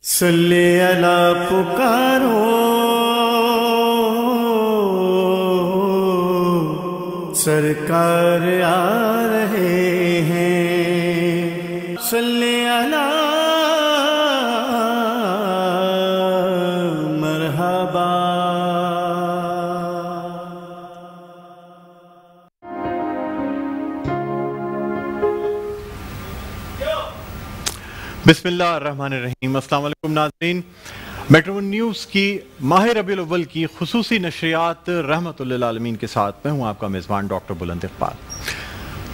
صلی اللہ پکارو سرکار آ رہے ہیں، صلی اللہ مرحبا۔ بسم اللہ الرحمن الرحیم۔ السلام علیکم ناظرین، میٹرو نیوز کی ماہ ربیع الاول کی خصوصی نشریات رحمت للعالمین کے ساتھ میں ہوں آپ کا میزبان ڈاکٹر بلند اقبال۔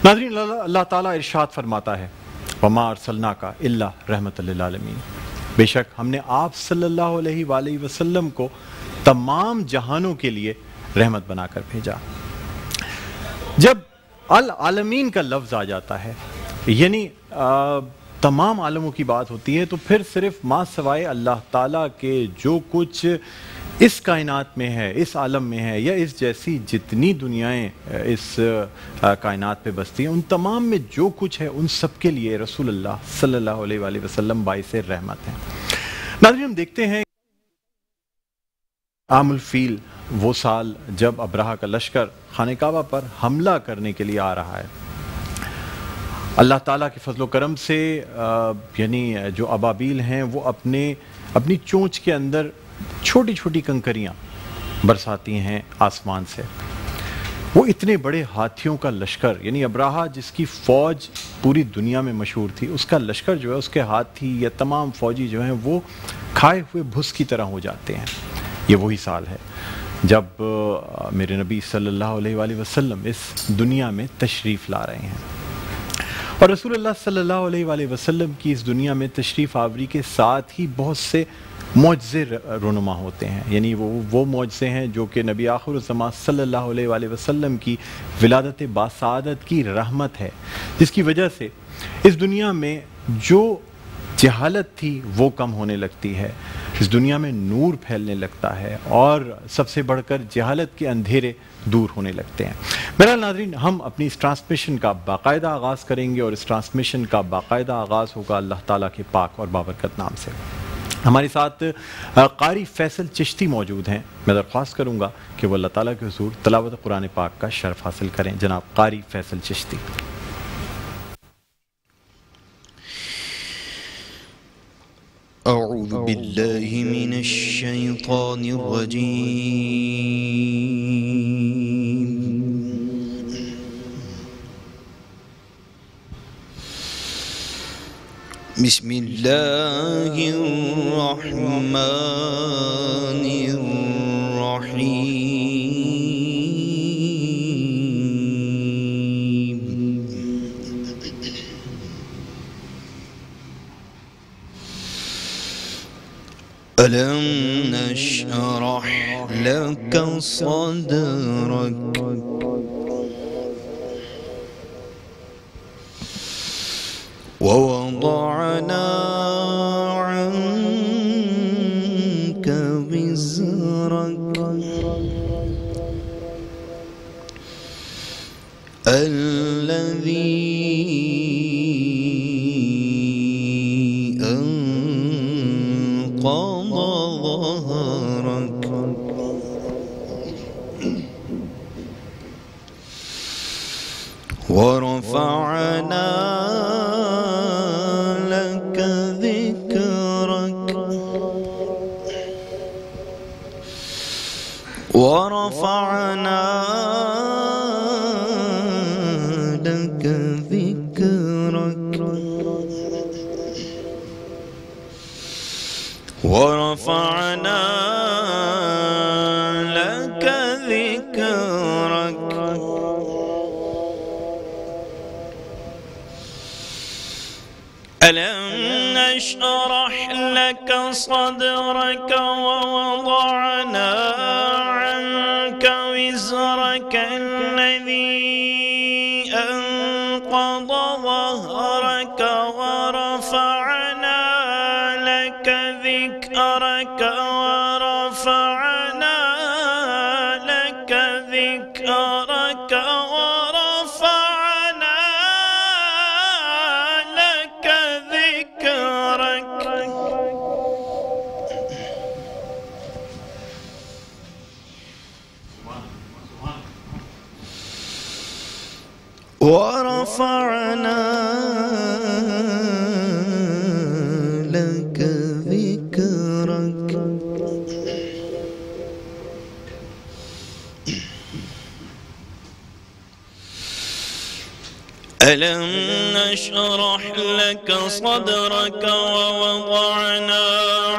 ناظرین، اللہ تعالیٰ ارشاد فرماتا ہے وَمَا أَرْسَلْنَاكَ إِلَّا رَحْمَةً لِلْعَالَمِينَ، بے شک ہم نے آپ صلی اللہ علیہ وآلہ وسلم کو تمام جہانوں کے لیے رحمت بنا کر بھیجا۔ جب العالمین کا لفظ آ جاتا ہے یعنی تمام عالموں کی بات ہوتی ہے، تو پھر صرف ما سوائے اللہ تعالیٰ کے جو کچھ اس کائنات میں ہے، اس عالم میں ہے، یا اس جیسی جتنی دنیایں اس کائنات پہ بستی ہیں، ان تمام میں جو کچھ ہے ان سب کے لیے رسول اللہ صلی اللہ علیہ وآلہ وسلم باعث رحمت ہیں۔ ناظرین، ہم دیکھتے ہیں عام الفیل، وہ سال جب ابرہہ کا لشکر خانہ کعبہ پر حملہ کرنے کے لیے آ رہا ہے، اللہ تعالیٰ کے فضل و کرم سے یعنی جو ابابیل ہیں وہ اپنی چونچ کے اندر چھوٹی چھوٹی کنکریاں برساتی ہیں آسمان سے۔ وہ اتنے بڑے ہاتھیوں کا لشکر، یعنی ابرہہ جس کی فوج پوری دنیا میں مشہور تھی، اس کا لشکر جو ہے، اس کے ہاتھی یا تمام فوجی جو ہیں وہ کھائے ہوئے بھس کی طرح ہو جاتے ہیں۔ یہ وہی سال ہے جب میرے نبی صلی اللہ علیہ وآلہ وسلم اس دنیا میں تشریف لا رہے ہیں، اور رسول اللہ صلی اللہ علیہ وآلہ وسلم کی اس دنیا میں تشریف آوری کے ساتھ ہی بہت سے معجزے رونما ہوتے ہیں، یعنی وہ معجزے ہیں جو کہ نبی آخر الزمان صلی اللہ علیہ وآلہ وسلم کی ولادت باسعادت کی رحمت ہے، جس کی وجہ سے اس دنیا میں جو جہالت تھی وہ کم ہونے لگتی ہے، اس دنیا میں نور پھیلنے لگتا ہے، اور سب سے بڑھ کر جہالت کے اندھیرے دور ہونے لگتے ہیں۔ بہرحال ناظرین، ہم اپنی اس ٹرانسمیشن کا باقاعدہ آغاز کریں گے، اور اس ٹرانسمیشن کا باقاعدہ آغاز ہوگا اللہ تعالیٰ کے پاک اور بابرکت نام سے۔ ہمارے ساتھ قاری فیصل چشتی موجود ہیں، میں درخواست کروں گا کہ وہ اللہ تعالیٰ کے حضور تلاوت قرآن پاک کا شرف حاصل کریں۔ جناب قاری فیصل چشتی۔ اعوذ باللہ من الشیطان الرجیم، بسم اللہ الرحمن الرحیم۔ ألم نشرح لك صدرك ووضعنا عنك وزرك الذي أنقض ظهرك ورفعنا لك ذكرك ورفعنا لك ذكرك ورفعنا لك ذكرك ألم نشرح لك صدرك ووضعنا عنك وزرك الذي أنقض ظهرك ورفعنا لك ذكرك ورفعنا لك ذكرك ورفعنا لك ذكرك ورفعنا لك ذكرك. ألم نشرح لك صدرك ووضعنا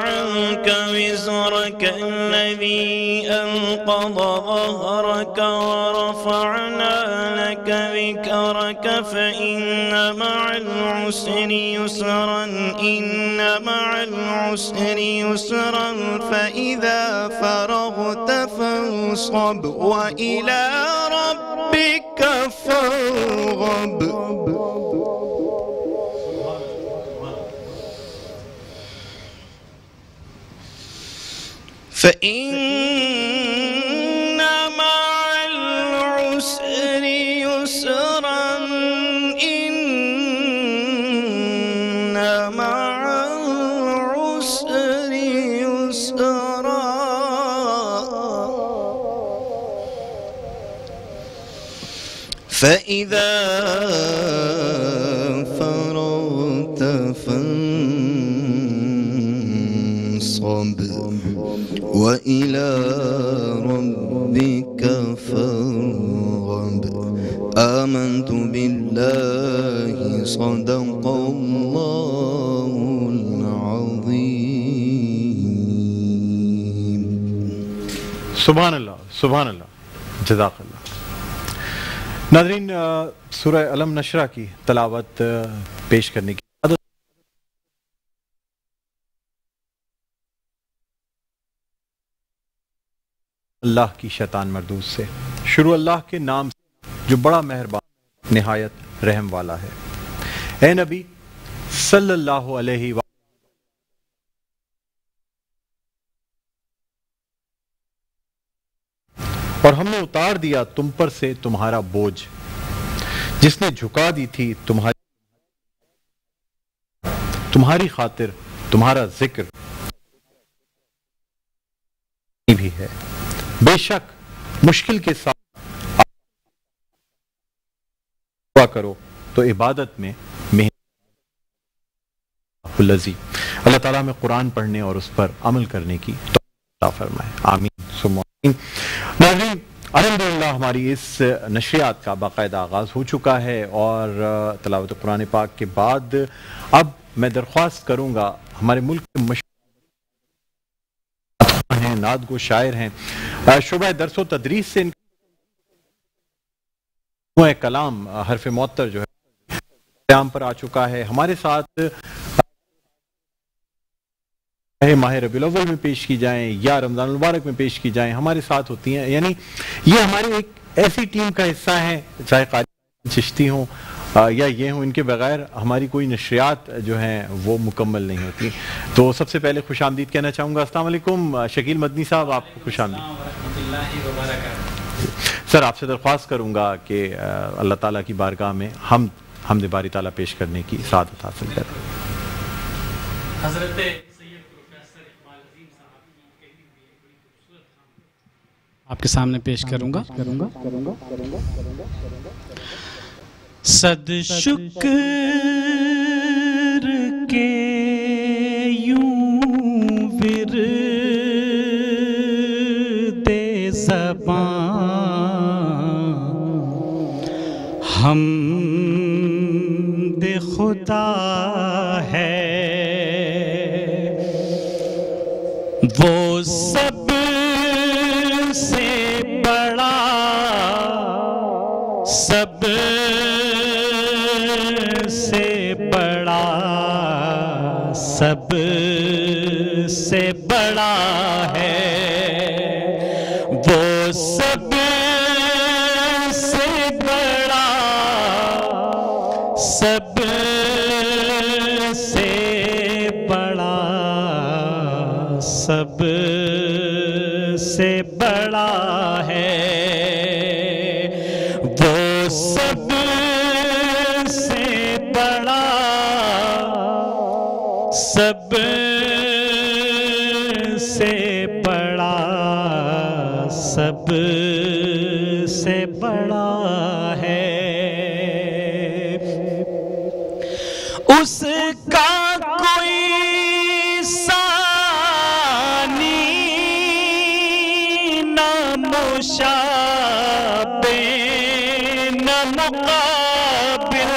عنك وزرك الذي أنقض ظهرك ورفعنا لك ذكرك فإن مع العسر يسرا إن مع العسر يسرا فإذا فرغت فانصب وإلى ربك فارغب. فإن مع العسر يسرا إن مع العسر يسرا فإذا فرغت فانصب وإلى ربك فارغب. آمنت بالله صدق الله العظيم. سبحان اللہ سبحان اللہ جزاک اللہ. ناظرین سورہ علم نشرہ کی تلاوت پیش کرنے کی اللہ کی شیطان مردود سے شروع اللہ کے نام سے جو بڑا مہربان نہایت رحم والا ہے. اے نبی صلی اللہ علیہ وسلم اور ہم نے اتار دیا تم پر سے تمہارا بوجھ جس نے جھکا دی تھی تمہاری خاطر تمہارا ذکر بھی ہے. بے شک مشکل کے ساتھ دعا کرو تو عبادت میں اللہ تعالیٰ میں قرآن پڑھنے اور اس پر عمل کرنے کی توفیق فرمائے. آمین ثم آمین. ناظرین الحمدللہ ہماری اس نشریات کا باقاعدہ آغاز ہو چکا ہے اور تلاوت قرآن پاک کے بعد اب میں درخواست کروں گا ہمارے ملک کے مشہور ہیں نعت گو شاعر ہیں شعبہ درس و تدریس سے کلام حرف معطر جو ہے قیام پر آ چکا ہے. ہمارے ساتھ ماہ ربیع الاول میں پیش کی جائیں یا رمضان المبارک میں پیش کی جائیں ہمارے ساتھ ہوتی ہیں. یعنی یہ ہماری ایک ایسی ٹیم کا حصہ ہے چاہے قاری چشتی ہوں یا یہ ہوں ان کے بغیر ہماری کوئی نشریات جو ہیں وہ مکمل نہیں ہوتی. تو سب سے پہلے خوش آمدید کہنا چاہوں گا. السلام علیکم شکیل مدنی صاحب آپ کو خوش آمدید. سر آپ سے درخواست کروں گا کہ اللہ تعالیٰ کی بارگاہ میں حمد باری تعالیٰ پیش کرنے کی سعادت حاصل کریں. حضرت آپ کے سامنے پیش کروں گا. صد شکر کے یوں ورد زبان حمد خدا ہے وہ سب سے بڑا سب سے بڑا سب سے بڑا ہے وہ سب سے بڑا سب سے بڑا سب سے بڑا ہے وہ سب سے بڑا سب سے بڑا سب سے بڑا ہے اس کا کوئی ثانی نہ مشابہ نہ مقابل،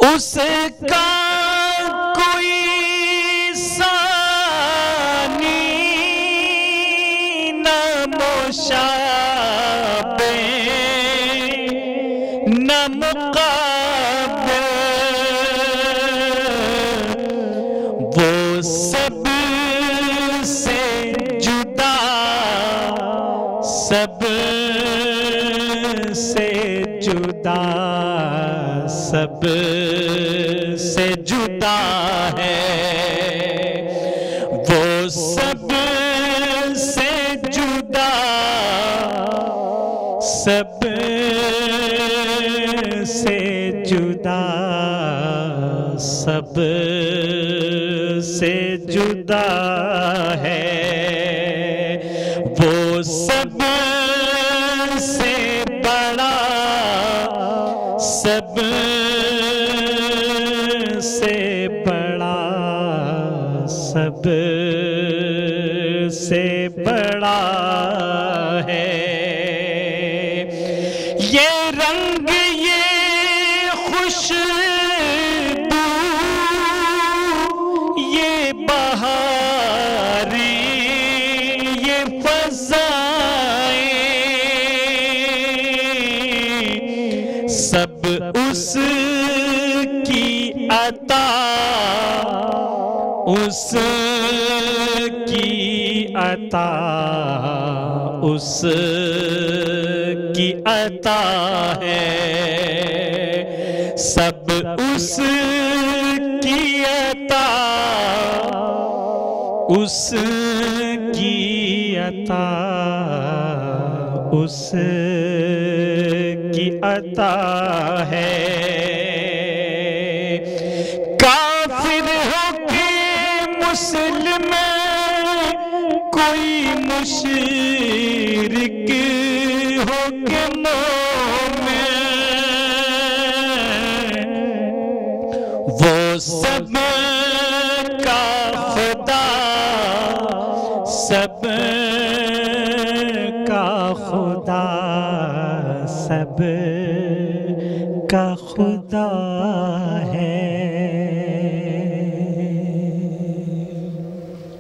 اس کا کوئی ثانی نہ مشابہ نہ مقابل، وہ سب سے جدا، سب سے جدا، سب سے جدا ہے، وہ سب سے جدا، سب سے جدا، سب سے جدا ہے، وہ سب سے بڑا، سب سے بڑا، سب سے بڑا ہے، یہ رنگ یہ خوشبو یہ بہاریں یہ فضائیں سب اس کی عطا، اس کی عطا، اس کی عطا ہے، سب اس کی عطا، اس کی عطا، اس کی عطا ہے، کافر ہو کے مسلم، کوئی مشرک ہو کے مومن، وہ سب کا خدا، سب کا خدا، سب کا خدا ہے۔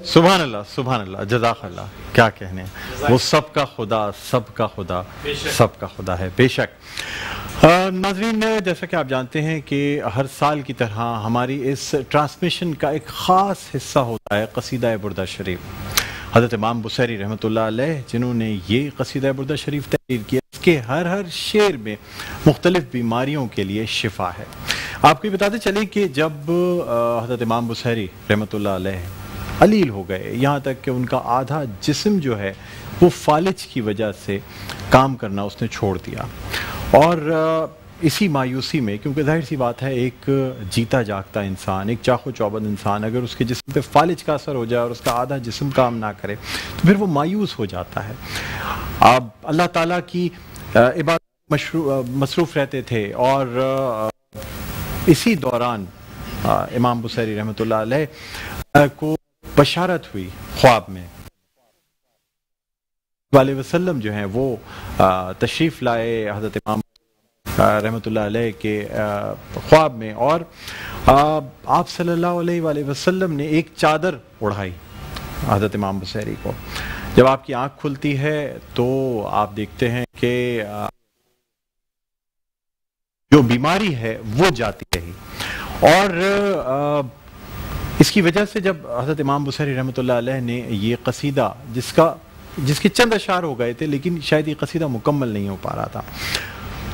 سبحان اللہ، سبحان اللہ، جزاک اللہ، کیا کہنے، وہ سب کا خدا، سب کا خدا، سب کا خدا ہے، بے شک۔ ناظرین، جیسا کہ آپ جانتے ہیں کہ ہر سال کی طرح ہماری اس ٹرانسمیشن کا ایک خاص حصہ ہوتا ہے قصیدہ بردہ شریف۔ حضرت امام بصیری رحمۃ اللہ علیہ جنہوں نے یہ قصیدہ بردہ شریف تحریر کیا، اس کے ہر شعر میں مختلف بیماریوں کے لیے شفا ہے۔ آپ کو یہ بتاتے چلیں کہ جب حضرت امام بصیری رحمۃ اللہ علیہ علیل ہو گئے، یہاں تک کہ ان کا آدھا جسم جو ہے وہ فالج کی وجہ سے کام کرنا اس نے چھوڑ دیا، اور اسی مایوسی میں، کیونکہ ظاہر سی بات ہے ایک جیتا جاگتا انسان، ایک چاق و چوبند انسان اگر اس کے جسم پہ فالج کا اثر ہو جائے اور اس کا آدھا جسم کام نہ کرے تو پھر وہ مایوس ہو جاتا ہے۔ آپ اللہ تعالیٰ کی عبادت مصروف رہتے تھے، اور اسی دوران امام بصیری رحمۃ اللہ علیہ کو بشارت ہوئی خواب میں، علیہ وسلم جو ہیں وہ تشریف لائے حضرت امام رحمۃ اللہ علیہ کے خواب میں، اور آپ صلی اللہ علیہ وآلہ وسلم نے ایک چادر اڑھائی حضرت امام بصیری کو۔ جب آپ کی آنکھ کھلتی ہے تو آپ دیکھتے ہیں کہ جو بیماری ہے وہ جاتی رہی، اور اس کی وجہ سے جب حضرت امام بصیری رحمۃ اللہ علیہ نے یہ قصیدہ، جس کے چند اشعار ہو گئے تھے لیکن شاید یہ قصیدہ مکمل نہیں ہو پا رہا تھا،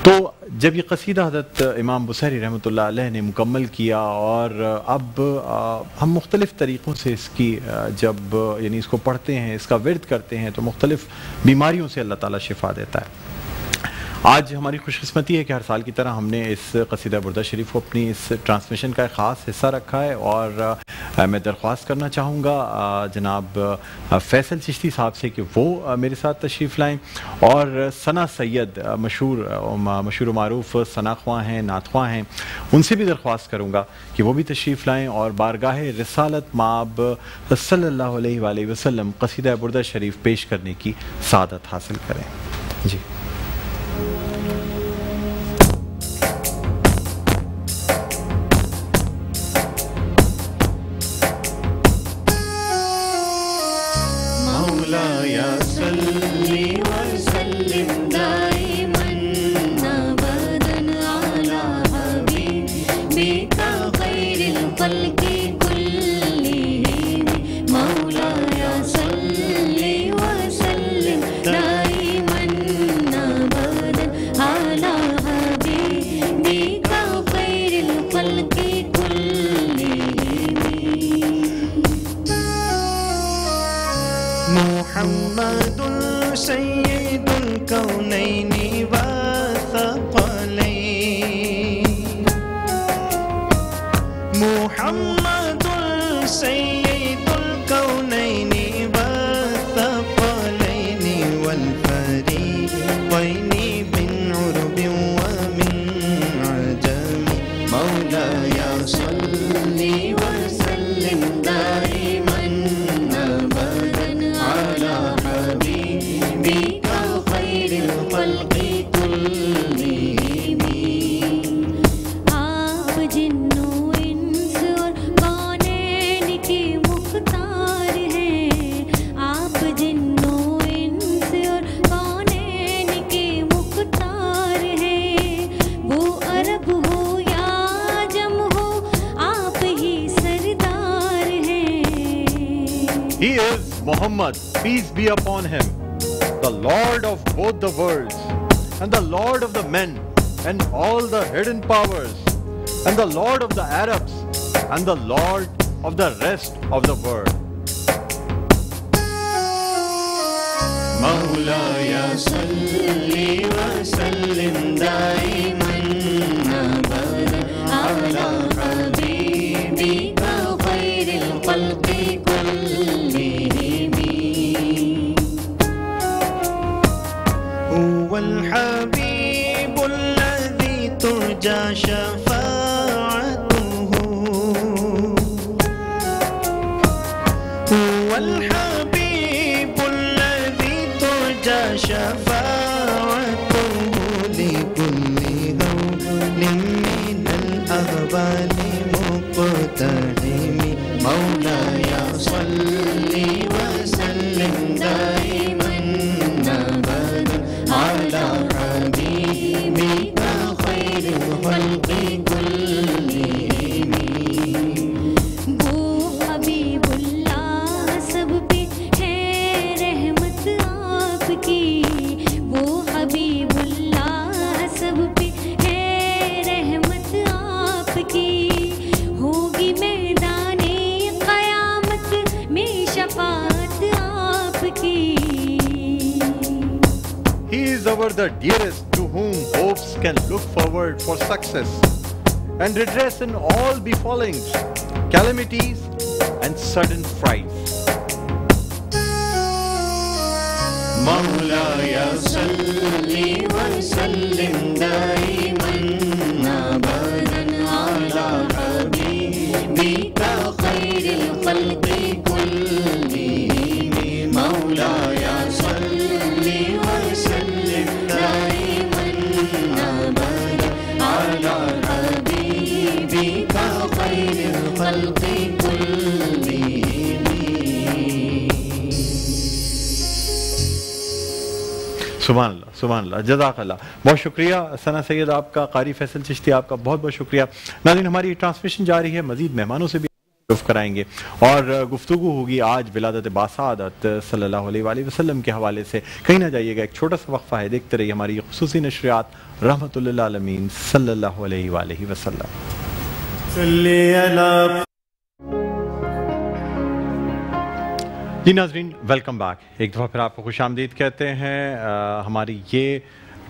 تو جب یہ قصیدہ حضرت امام بصیری رحمۃ اللہ علیہ نے مکمل کیا، اور اب ہم مختلف طریقوں سے اس کی جب یعنی اس کو پڑھتے ہیں، اس کا ورد کرتے ہیں، تو مختلف بیماریوں سے اللہ تعالیٰ شفا دیتا ہے۔ آج ہماری خوش قسمتی ہے کہ ہر سال کی طرح ہم نے اس قصیدہ بردہ شریف کو اپنی اس ٹرانسمیشن کا ایک خاص حصہ رکھا ہے، اور میں درخواست کرنا چاہوں گا جناب فیصل چشتی صاحب سے کہ وہ میرے ساتھ تشریف لائیں، اور ثنا سید مشہور و معروف ثنا خواں ہیں، نعت خواں ہیں، ان سے بھی درخواست کروں گا کہ وہ بھی تشریف لائیں اور بارگاہ رسالت مآب صلی اللہ علیہ وآلہ وسلم قصیدہ بردہ شریف پیش کرنے کی سعادت حاصل کریں. جی محمد سید الکونین والثقلین، محمد سید الکونین والثقلین والفریقین من عرب ومن عجم، مولاي صل وسلم دائما He is Muhammad, peace be upon him, the Lord of both the worlds, and the Lord of the men, and all the hidden powers, and the Lord of the Arabs, and the Lord of the rest of the world. مولاي صل وسلم دائما أبدا على حبيبك خير الخلق كلهم، هو الحبيب الذي ترجى شفاعته، هو الحبيب الذي ترجى شفاعته لكل هول من الأهوال مقتحم، مولاي صل وسلم دائما أبدا على حبيبك خير الخلق كلهم. وہ حبیب اللہ سب پہ ہے رحمت آپ کی، وہ حبیب اللہ سب پہ ہے رحمت آپ کی، ہوگی میدان قیامت میں شفاعت آپ کی. He is our the dearest, to whom hopes can look forward for success and redress in all befallings, calamities and sudden frights. مولاي صل وسلم دائما أبدا على حبيبك خير الخلق كلهم، مولاي صل وسلم دائما أبدا على حبيبك خير الخلق كلهم. سبحان اللہ، سبحان اللہ، جزاک اللہ. بہت شکریہ ثنا سید آپ کا، قاری فیصل چشتی آپ کا بہت بہت شکریہ. ناظرین، ہماری ٹرانسمیشن جاری ہے، مزید مہمانوں سے بھی تعارف کرائیں گے اور گفتگو ہوگی آج ولادت باسعادت صلی اللہ علیہ وآلہ وسلم کے حوالے سے. کہیں نہ جائیے گا، ایک چھوٹا سا وقفہ ہے، دیکھتے رہیے ہماری یہ خصوصی نشریات رحمت للعالمین صلی اللہ علیہ وآلہ وسلم. صلی علی جی ناظرین، ویلکم بیک. ایک دفعہ پھر آپ کو خوش آمدید کہتے ہیں. ہماری یہ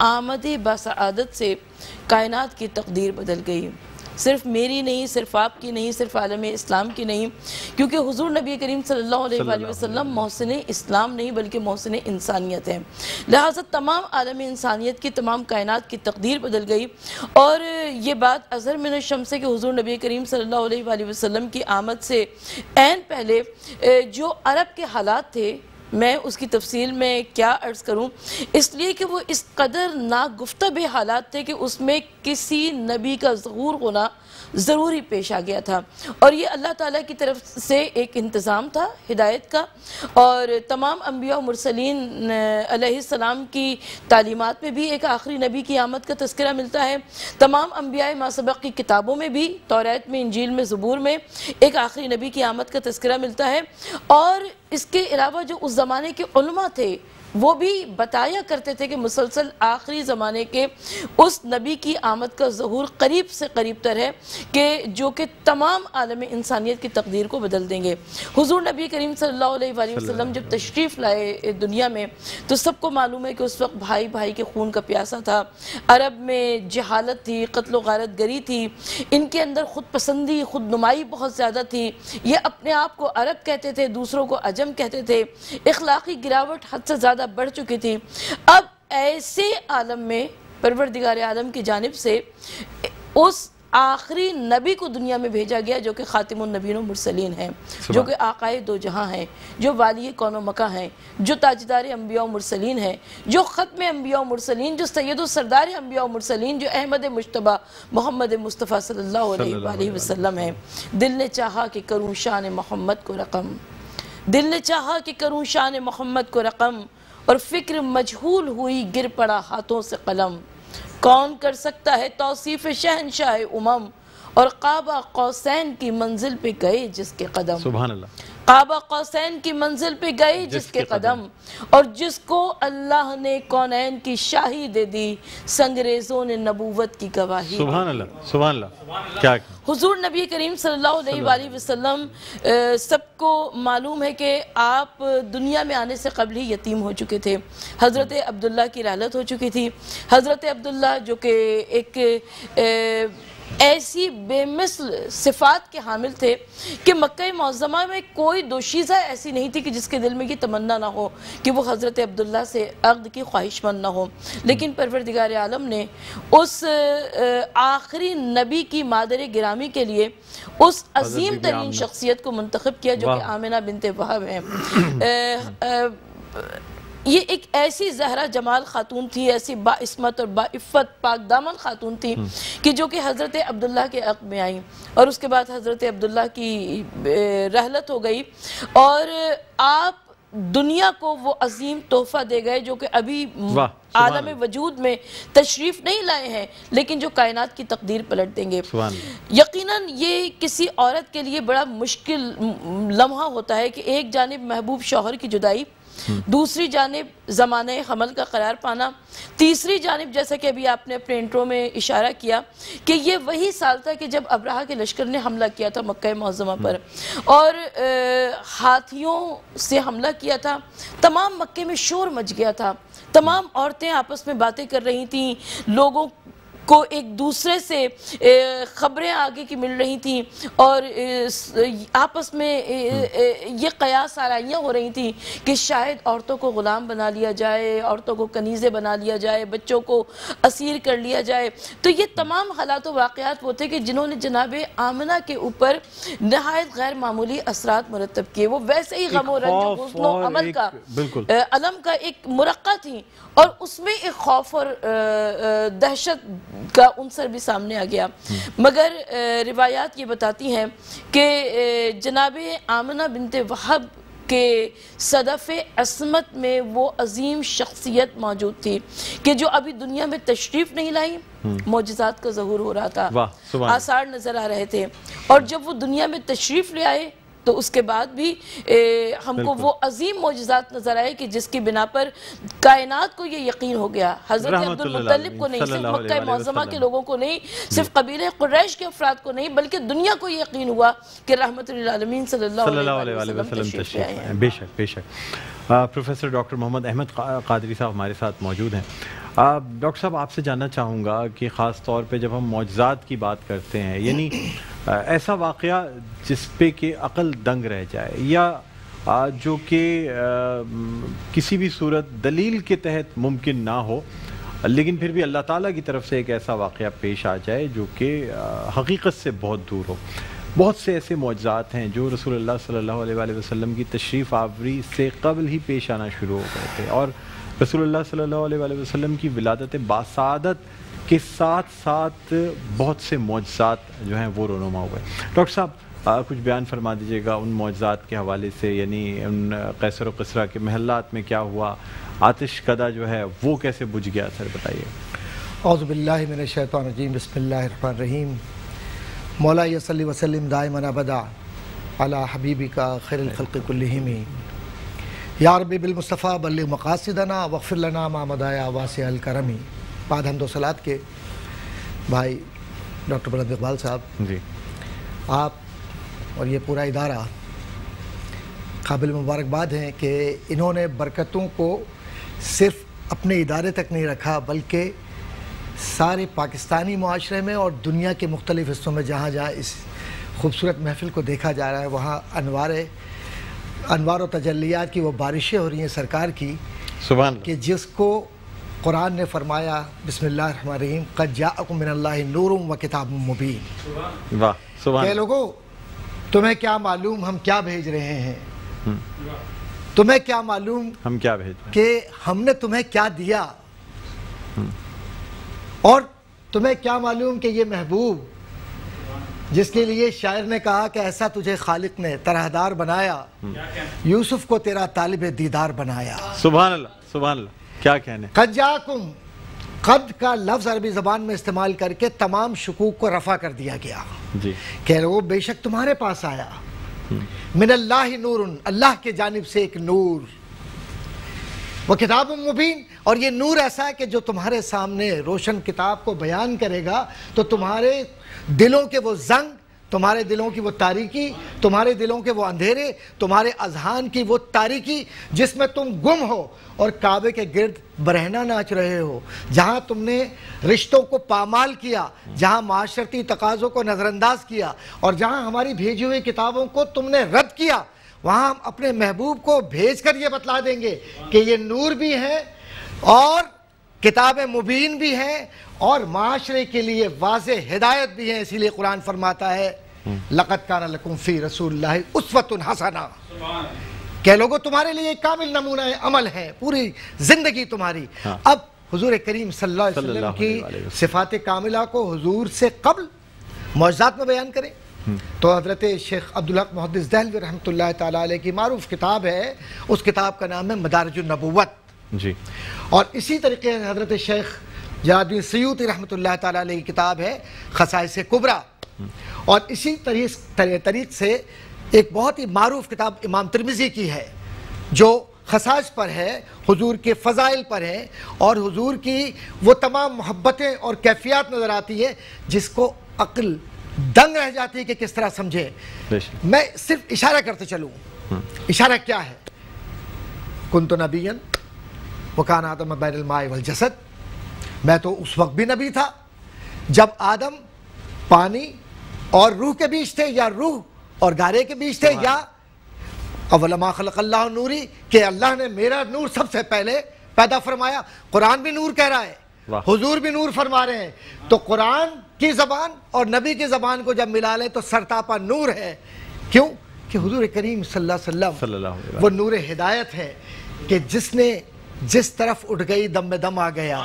آمد بسعادت سے کائنات کی تقدیر بدل گئی، صرف میری نہیں، صرف آپ کی نہیں، صرف عالم اسلام کی نہیں، کیونکہ حضور نبی کریم صلی اللہ علیہ وآلہ وسلم محسن اسلام نہیں بلکہ محسن انسانیت ہیں، لہٰذا تمام عالم انسانیت کی، تمام کائنات کی تقدیر بدل گئی۔ اور یہ بات اظہر من الشمس ہے کہ حضور نبی کریم صلی اللہ علیہ وآلہ وسلم کی آمد سے عین پہلے جو عرب کے حالات تھے، میں اس کی تفصیل میں کیا عرض کروں، اس لیے کہ وہ اس قدر ناگفتہ حالات تھے کہ اس میں کسی نبی کا ظہور ہونا ضروری پیش آ گیا تھا، اور یہ اللہ تعالیٰ کی طرف سے ایک انتظام تھا ہدایت کا، اور تمام انبیاء و مرسلین علیہ السلام کی تعلیمات میں بھی ایک آخری نبی کی آمد کا تذکرہ ملتا ہے، تمام انبیاء ما سبق کی کتابوں میں بھی، توریت میں، انجیل میں، زبور میں ایک آخری نبی کی آمد کا تذکرہ ملتا ہے، اور اس کے علاوہ جو اس زمانے کے علماء تھے وہ بھی بتایا کرتے تھے کہ مسلسل آخری زمانے کے اس نبی کی آمد کا ظہور قریب سے قریب تر ہے کہ جو کہ تمام عالم انسانیت کی تقدیر کو بدل دیں گے۔ حضور نبی کریم صلی اللہ علیہ وآلہ وسلم جب تشریف لائے دنیا میں تو سب کو معلوم ہے کہ اس وقت بھائی بھائی کے خون کا پیاسا تھا، عرب میں جہالت تھی، قتل و غارت گری تھی، ان کے اندر خود پسندی، خود نمائی بہت زیادہ تھی، یہ اپنے آپ کو عرب کہتے تھے، دوسروں کو عجم کہتے تھے، اخلاقی گراوٹ حد سے زیادہ بڑھ چکی تھی۔ اب ایسے عالم میں پروردگار عالم کی جانب سے اس آخری نبی کو دنیا میں بھیجا گیا جو کہ خاتم النبیین و مرسلین ہیں، جو کہ آقائے دو جہاں ہیں، جو والی کون و مکہ ہیں، جو تاجدار انبیاء و مرسلین ہیں، جو ختم انبیاء و مرسلین، جو سید و سردار انبیاء و مرسلین، جو احمد مجتبی محمد مصطفیٰ صلی اللہ علیہ وآلہ وسلم ہیں۔ دل نے چاہا کہ کروں شان محمد کو رقم، دل نے چاہا کہ کروں شان محمد کو رقم، اور فکر مجہول ہوئی گر پڑا ہاتھوں سے قلم، کون کر سکتا ہے توصیف شہنشاہ امم، اور قابہ قوسین کی منزل پہ گئے جس کے قدم، سبحان اللہ، قابہ قوسین کی منزل پہ گئے جس کے قدم، اور جس کو اللہ نے کونین کی شاہی دے دی، سنگریزوں نے نبوت کی گواہی۔ سبحان اللہ، سبحان اللہ، کیا حضور نبی کریم صلی اللہ علیہ وآلہ وسلم سب کو معلوم ہے کہ آپ دنیا میں آنے سے قبل ہی یتیم ہو چکے تھے، حضرت عبداللہ کی رحلت ہو چکی تھی، حضرت عبداللہ جو کہ ایک ایسی بے مثل صفات کے حامل تھے کہ مکہ معظمہ میں کوئی دوشیزہ ایسی نہیں تھی کہ جس کے دل میں یہ تمنا نہ ہو کہ وہ حضرت عبداللہ سے عقد کی خواہش مند نہ ہو، لیکن پروردگار عالم نے اس آخری نبی کی مادر گرامی کے لیے اس عظیم ترین شخصیت کو منتخب کیا جو کہ آمنہ بنت وہب ہیں۔ یہ ایک ایسی زہرہ جمال خاتون تھی، ایسی باعصمت اور باعفت پاک دامن خاتون تھی کہ جو کہ حضرت عبداللہ کے عقد میں آئیں، اور اس کے بعد حضرت عبداللہ کی رحلت ہو گئی، اور آپ دنیا کو وہ عظیم تحفہ دے گئے جو کہ ابھی عالم وجود میں تشریف نہیں لائے ہیں لیکن جو کائنات کی تقدیر پلٹ دیں گے۔ یقیناً یہ کسی عورت کے لیے بڑا مشکل لمحہ ہوتا ہے کہ ایک جانب محبوب شوہر کی جدائی، دوسری جانب زمانہ حمل کا قرار پانا، تیسری جانب جیسا کہ ابھی آپ نے اپنے انٹرو میں اشارہ کیا کہ یہ وہی سال تھا کہ جب ابرہہ کے لشکر نے حملہ کیا تھا مکہ معظمہ پر، اور ہاتھیوں سے حملہ کیا تھا، تمام مکے میں شور مچ گیا تھا، تمام عورتیں آپس میں باتیں کر رہی تھیں، لوگوں کو ایک دوسرے سے خبریں آگے کی مل رہی تھیں، اور آپس میں یہ قیاس آرائیاں ہو رہی تھیں کہ شاید عورتوں کو غلام بنا لیا جائے، عورتوں کو کنیزیں بنا لیا جائے، بچوں کو اسیر کر لیا جائے۔ تو یہ تمام حالات و واقعات وہ تھے کہ جنہوں نے جناب آمنہ کے اوپر نہایت غیر معمولی اثرات مرتب کیے۔ وہ ویسے ہی غم و رنج و حزن و عمل کا علم کا ایک مرقع تھی، اور اس میں ایک خوف اور دہشت کا عنصر بھی سامنے آ گیا، مگر روایات یہ بتاتی ہیں کہ جناب آمنہ بنت وہب کے صدف عصمت میں وہ عظیم شخصیت موجود تھی کہ جو ابھی دنیا میں تشریف نہیں لائی، معجزات کا ظہور ہو رہا تھا، آثار نظر آ رہے تھے، اور جب وہ دنیا میں تشریف لے آئے تو اس کے بعد بھی ہم کو وہ عظیم معجزات نظر آئے کہ جس کی بنا پر کائنات کو یہ یقین ہو گیا، حضرت عبد المطلب کو نہیں، صرف مکہ معظمہ کے لوگوں کو نہیں، صرف قبیلہ قریش کے افراد کو نہیں، بلکہ دنیا کو یہ یقین ہوا کہ رحمت للعالمین صلی اللہ علیہ وسلم تشریف لے آئے ہیں۔ بے شک بے شک۔ پروفیسر ڈاکٹر محمد احمد قادری صاحب ہمارے ساتھ موجود ہیں۔ ڈاکٹر صاحب آپ سے جاننا چاہوں گا کہ خاص طور پہ جب ہم معجزات کی بات کرتے ہیں، یعنی ایسا واقعہ جس پہ کہ عقل دنگ رہ جائے یا جو کہ کسی بھی صورت دلیل کے تحت ممکن نہ ہو، لیکن پھر بھی اللہ تعالیٰ کی طرف سے ایک ایسا واقعہ پیش آ جائے جو کہ حقیقت سے بہت دور ہو. بہت سے ایسے معجزات ہیں جو رسول اللہ صلی اللہ علیہ وآلہ وسلم کی تشریف آوری سے قبل ہی پیش آنا شروع ہو گئے تھے، اور رسول اللہ صلی اللہ علیہ وآلہ وسلم کی ولادت باسعادت کے ساتھ ساتھ بہت سے معجزات جو ہیں وہ رونما ہوئے. ڈاکٹر صاحب کچھ بیان فرما دیجیے گا ان معجزات کے حوالے سے، یعنی ان قیصر و قسرا کے محلات میں کیا ہوا، آتش کدہ جو ہے وہ کیسے بجھ گیا، سر بتائیے. اعوذ باللہ من الشیطان الرجیم، بسم اللہ الرحمن الرحیم. مولا صلی وسلم دائما ابدا علی حبیبک خیر الخلق کلہم. یا رب بالمصطفیٰ بلغ مقاصدنا واغفر لنا ما مضى واسع الکرم. بعد حمد و صلوات کے بھائی ڈاکٹر بلند اقبال صاحب، جی آپ اور یہ پورا ادارہ قابل مبارکباد ہیں کہ انہوں نے برکتوں کو صرف اپنے ادارے تک نہیں رکھا بلکہ سارے پاکستانی معاشرے میں اور دنیا کے مختلف حصوں میں جہاں جہاں اس خوبصورت محفل کو دیکھا جا رہا ہے وہاں انوار و تجلیات کی وہ بارشیں ہو رہی ہیں سرکار کی، سبحان اللہ، کہ جس کو قرآن نے فرمایا بسم اللہ الرحمن الرحیم قد جاءکم من اللہ نور و کتاب مبین. واہ سبحان کہ اللہ. لوگوں تمہیں کیا معلوم ہم کیا بھیج رہے ہیں، تمہیں کیا معلوم ہم کیا بھیج رہے ہیں، کہ ہم نے تمہیں کیا دیا، اور تمہیں کیا معلوم کہ یہ محبوب جس کے لیے شاعر نے کہا کہ ایسا تجھے خالق نے طرحدار بنایا، یوسف کو تیرا طالب دیدار بنایا. سبحان اللہ سبحان اللہ، کیا کہنے. قد جاکم، قد کا لفظ عربی زبان میں استعمال کر کے تمام شکوک کو رفع کر دیا گیا. جی کہ وہ بے شک تمہارے پاس آیا، من اللہ نور، اللہ کے جانب سے ایک نور، وہ کتاب مبین، اور یہ نور ایسا ہے کہ جو تمہارے سامنے روشن کتاب کو بیان کرے گا تو تمہارے دلوں کے وہ زنگ، تمہارے دلوں کی وہ تاریکی، تمہارے دلوں کے وہ اندھیرے، تمہارے اذہان کی وہ تاریکی جس میں تم گم ہو اور کعبے کے گرد برہنہ ناچ رہے ہو، جہاں تم نے رشتوں کو پامال کیا، جہاں معاشرتی تقاضوں کو نظر انداز کیا، اور جہاں ہماری بھیجی ہوئی کتابوں کو تم نے رد کیا، وہاں ہم اپنے محبوب کو بھیج کر یہ بتلا دیں گے کہ یہ نور بھی ہے اور کتاب مبین بھی ہے اور معاشرے کے لیے واضح ہدایت بھی ہے. اسی لیے قرآن فرماتا ہے لَقَدْ كَانَ لَكُمْ فِي رَسُولِ اللَّهِ أُسْوَةٌ حَسَنَةٌ، کہ لوگوں تمہارے لیے ایک کامل نمونہ عمل ہے پوری زندگی تمہاری. اب حضور کریم صلی اللہ علیہ وسلم کی صفات کاملہ کو حضور سے قبل معجزات میں بیان کریں تو حضرت شیخ عبدالحق محدث دہلوی رحمۃ اللہ تعالیٰ علیہ کی معروف کتاب ہے، اس کتاب کا نام ہے مدارج النبوت. جی اور اسی طریقے سے حضرت شیخ جلال الدین سیوطی رحمۃ اللہ تعالیٰ علیہ کی کتاب ہے خصائص کبریٰ. اور اسی طریق سے ایک بہت ہی معروف کتاب امام ترمذی کی ہے جو خصائص پر ہے، حضور کے فضائل پر ہے، اور حضور کی وہ تمام محبتیں اور کیفیات نظر آتی ہے جس کو عقل دنگ رہ جاتی ہے کہ کس طرح سمجھے. میں صرف اشارہ کرتے چلوں. اشارہ کیا ہے؟ کنت نبیًا وکان آدم بین الماء والجسد، میں تو اس وقت بھی نبی تھا جب آدم پانی اور روح کے بیچ تھے، یا روح اور گارے کے بیچ تھے، یا اولما خلق اللہ نوری، کہ اللہ نے میرا نور سب سے پہلے پیدا فرمایا. قرآن بھی نور کہہ رہا ہے، حضور بھی نور فرما رہے ہیں. تو قرآن کی زبان اور نبی کی زبان کو جب ملا لیں تو سرتاپا نور ہے. کیوں؟ کہ حضور کریم صلی اللہ علیہ وسلم وہ نور ہدایت ہے کہ جس نے جس طرف اٹھ گئی دم میں دم آ گیا،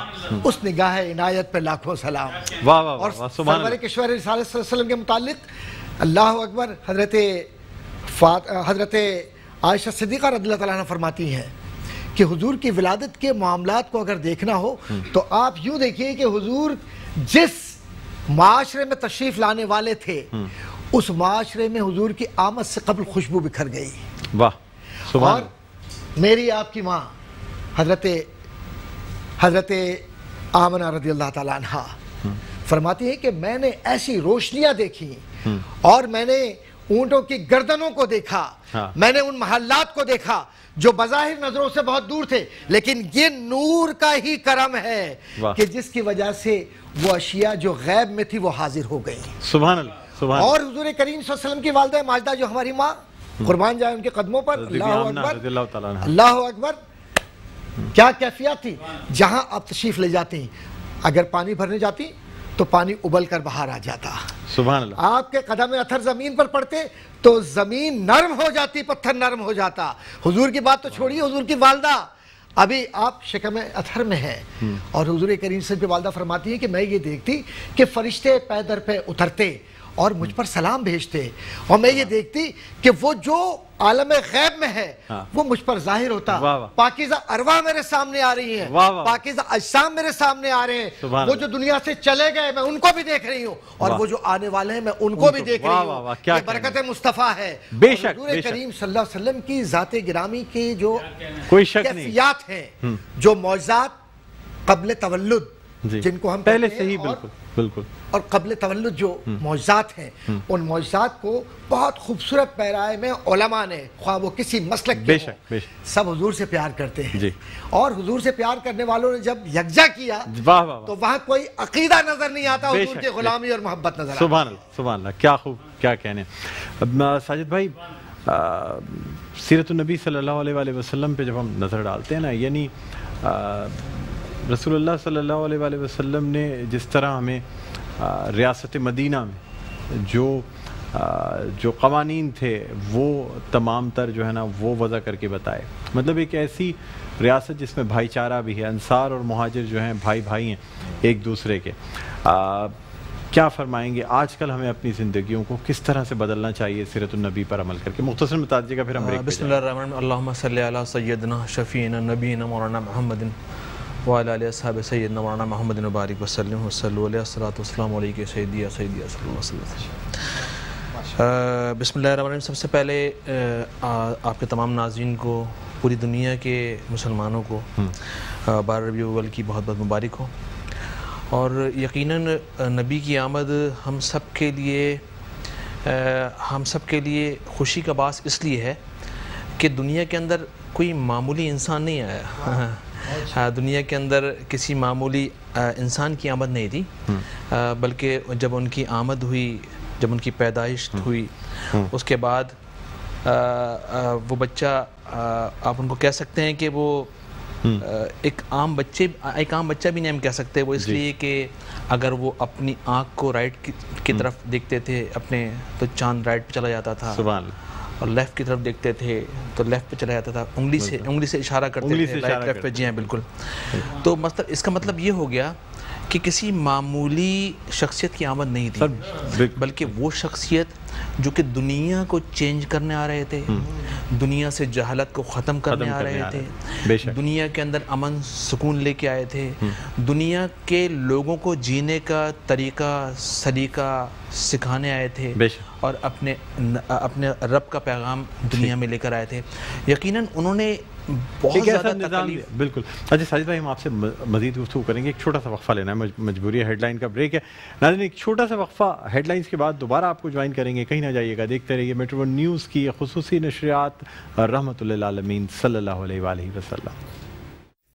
اس نگاہ عنایت پہ لاکھوں سلام. اور سرور کشور رسالت صلی اللہ علیہ وسلم کے متعلق اللہ اکبر، حضرت عائشہ صدیقہ رضی اللہ تعالیٰ عنہ فرماتی ہیں کہ حضور کی ولادت کے معاملات کو اگر دیکھنا ہو تو آپ یوں دیکھیے کہ حضور جس معاشرے میں تشریف لانے والے تھے اس معاشرے میں حضور کی آمد سے قبل خوشبو بکھر گئی. واہ سبحان. اور میری آپ کی ماں حضرت آمنہ رضی اللہ تعالیٰ عنہ فرماتی ہے کہ میں نے ایسی روشنیاں دیکھی اور میں نے اونٹوں کی گردنوں کو دیکھا، میں نے ان محلات کو دیکھا جو بظاہر نظروں سے بہت دور تھے، لیکن یہ نور کا ہی کرم ہے کہ جس کی وجہ سے وہ اشیاء جو غیب میں تھی وہ حاضر ہو گئی. سبحان اللہ، سبحان اللہ. اور حضور کریم صلی اللہ علیہ وسلم کی والدہ ماجدہ جو ہماری ماں، قربان جائے ان کے قدموں پر، اللہ اکبر اللہ اکبر، کیا کیفیت تھی. جہاں آپ تشریف لے جاتی، اگر پانی بھرنے جاتی تو پانی ابل کر باہر آ جاتا. سبحان اللہ. آپ کے قدم اثر زمین پر پڑتے تو زمین نرم ہو جاتی، پتھر نرم ہو جاتا. حضور کی بات تو چھوڑیے، حضور کی والدہ ابھی آپ شکم اطہر میں ہے، اور حضور کریم صلی اللہ علیہ وسلم کی والدہ فرماتی ہے کہ میں یہ دیکھتی کہ فرشتے پے در پہ اترتے اور مجھ پر سلام بھیجتے، اور میں یہ دیکھتی کہ وہ جو عالم غیب میں ہے وہ مجھ پر ظاہر ہوتا. پاکیزہ ارواح میرے سامنے آ رہی ہیں، پاکیزہ اجسام میرے سامنے آ رہے ہیں. وہ جو دنیا سے چلے گئے میں ان کو بھی دیکھ رہی ہوں، اور وہ جو آنے والے ہیں میں ان کو بھی دیکھ رہی ہوں. یہ برکت مصطفیٰ ہے. حضور کریم صلی اللہ علیہ وسلم کی ذات گرامی کی جو کیفیات ہیں، جو معجزات قبل تولد جن کو ہم پہلے سے ہی بالکل اور قبل تولد جو معجزات ہیں، ان معجزات کو بہت خوبصورت پیرائے میں علماء نے، خواہ وہ کسی مسلک کے ہوں، سب حضور سے پیار کرتے ہیں. اور حضور سے پیار کرنے والوں نے جب یکجا کیا تو وہاں کوئی عقیدہ نظر نہیں آتا، حضور کی غلامی اور محبت نظر آتا. سبحان اللہ، سبحان اللہ. کیا خوب، کیا کہنے. ساجد بھائی، سیرت النبی صلی اللہ علیہ وآلہ وسلم پہ جب ہم نظر ڈالتے ہیں نا، یعنی رسول اللہ صلی اللہ علیہ وآلہ وسلم نے جس طرح ہمیں ریاست مدینہ میں جو قوانین تھے وہ تمام تر جو ہے نا وہ وضع کر کے بتائے. مطلب ایک ایسی ریاست جس میں بھائی چارہ بھی ہے، انصار اور مہاجر جو ہیں بھائی بھائی ہیں ایک دوسرے کے. کیا فرمائیں گے آج کل ہمیں اپنی زندگیوں کو کس طرح سے بدلنا چاہیے سیرت النبی پر عمل کر کے؟ مختصر بتا دیجیے گا پھر ہم بسم اللہ الرحمن الرحیم. اللہم صلی علی سیدنا شفیعنا نبینا مولانا محمد وعلی آلہ اصحاب سیدنا مولانا محمد وبارک وسلم وصلوا علیہ الصلاۃ والسلام علیہ سیدی یا صلی اللہ علیہ وسلم. بسم اللہ الرحمن الرحیم. سب سے پہلے آپ کے تمام ناظرین کو، پوری دنیا کے مسلمانوں کو 12 ربیع الاول کی بہت بہت مبارک ہو. اور یقیناً نبی کی آمد ہم سب کے لیے خوشی کا باعث اس لیے ہے کہ دنیا کے اندر کوئی معمولی انسان نہیں آیا. دنیا کے اندر کسی معمولی انسان کی آمد نہیں تھی، بلکہ جب ان کی آمد ہوئی، جب ان کی پیدائش ہوئی، اس کے بعد وہ بچہ، آپ ان کو کہہ سکتے ہیں کہ وہ ایک عام بچہ بھی نہیں ہم کہہ سکتے. وہ اس لیے کہ اگر وہ اپنی آنکھ کو رائٹ کی طرف دیکھتے تھے اپنے تو چاند رائٹ پہ چلا جاتا تھا، اور لیفٹ کی طرف دیکھتے تھے تو لیفٹ پہ چلا جاتا تھا. انگلی سے اشارہ کرتے تھے رائٹ لیفٹ پہ. جی ہاں بالکل. تو اس کا مطلب یہ ہو گیا کہ کسی معمولی شخصیت کی آمد نہیں تھی، بلکہ وہ شخصیت جو کہ دنیا کو چینج کرنے آ رہے تھے، دنیا سے جہالت کو ختم کرنے آ رہے تھے، دنیا کے اندر امن سکون لے کے آئے تھے، دنیا کے لوگوں کو جینے کا طریقہ سلیقہ سکھانے آئے تھے، اور اپنے رب کا پیغام دنیا میں لے کر آئے تھے. یقیناً انہوں نے بہت زیادہ تکلیف. بالکل. اچھا ساجد بھائی، ہم آپ سے مزید گفتگو کریں گے. ایک چھوٹا سا وقفہ لینا ہے، مجبوری ہے، ہیڈ لائن کا بریک ہے. ناظرین ایک چھوٹا سا وقفہ، ہیڈ لائنز کے بعد دوبارہ آپ کو جوائن کریں گے. کہیں نہ جائیے گا، دیکھتے رہیے میٹرو ون نیوز کی خصوصی نشریات رحمت للعالمین صلی اللہ علیہ وآلہ وسلم.